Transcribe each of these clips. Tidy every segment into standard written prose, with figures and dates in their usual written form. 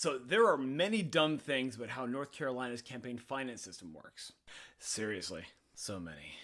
So there are many dumb things about how North Carolina's campaign finance system works. Seriously, so many.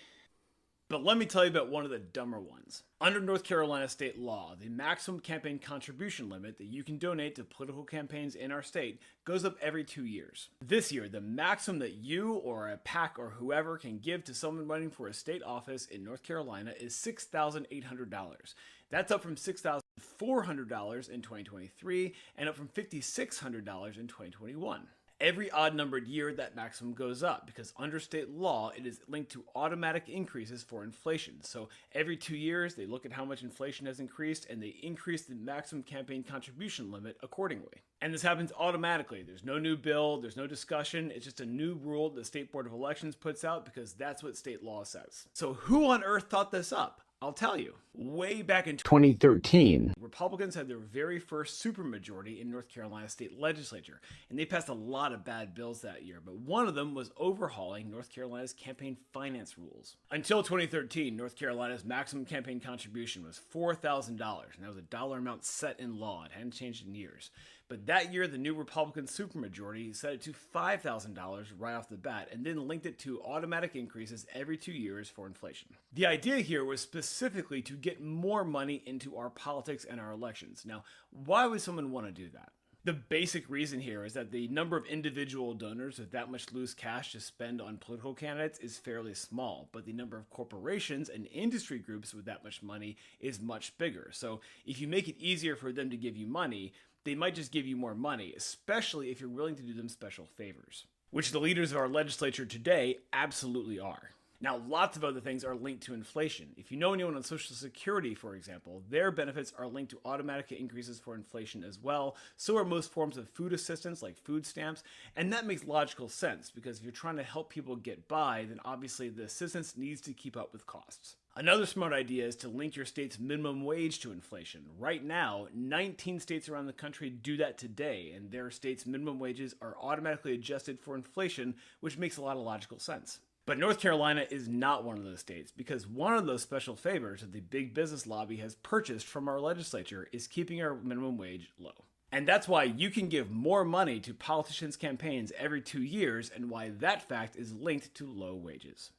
But let me tell you about one of the dumber ones. Under North Carolina state law, the maximum campaign contribution limit that you can donate to political campaigns in our state goes up every 2 years. This year, the maximum that you or a PAC or whoever can give to someone running for a state office in North Carolina is $6,800. That's up from $6,400 in 2023 and up from $5,600 in 2021. Every odd-numbered year, that maximum goes up because under state law, it is linked to automatic increases for inflation. So every 2 years, they look at how much inflation has increased and they increase the maximum campaign contribution limit accordingly. And this happens automatically. There's no new bill, there's no discussion. It's just a new rule the State Board of Elections puts out because that's what state law says. So who on earth thought this up? I'll tell you. Way back in 2013, Republicans had their very first supermajority in North Carolina state legislature, and they passed a lot of bad bills that year, but one of them was overhauling North Carolina's campaign finance rules. Until 2013, North Carolina's maximum campaign contribution was $4,000, and that was a dollar amount set in law. It hadn't changed in years. But that year, the new Republican supermajority set it to $5,000 right off the bat, and then linked it to automatic increases every 2 years for inflation. The idea here was specifically to get more money into our politics and our elections. Now, why would someone want to do that? The basic reason here is that the number of individual donors with that much loose cash to spend on political candidates is fairly small, but the number of corporations and industry groups with that much money is much bigger. So if you make it easier for them to give you money, they might just give you more money, especially if you're willing to do them special favors, which the leaders of our legislature today absolutely are. Now, lots of other things are linked to inflation. If you know anyone on Social Security, for example, their benefits are linked to automatic increases for inflation as well. So are most forms of food assistance, like food stamps. And that makes logical sense, because if you're trying to help people get by, then obviously the assistance needs to keep up with costs. Another smart idea is to link your state's minimum wage to inflation. Right now, 19 states around the country do that today, and their state's minimum wages are automatically adjusted for inflation, which makes a lot of logical sense. But North Carolina is not one of those states, because one of those special favors that the big business lobby has purchased from our legislature is keeping our minimum wage low. And that's why you can give more money to politicians' campaigns every 2 years, and why that fact is linked to low wages.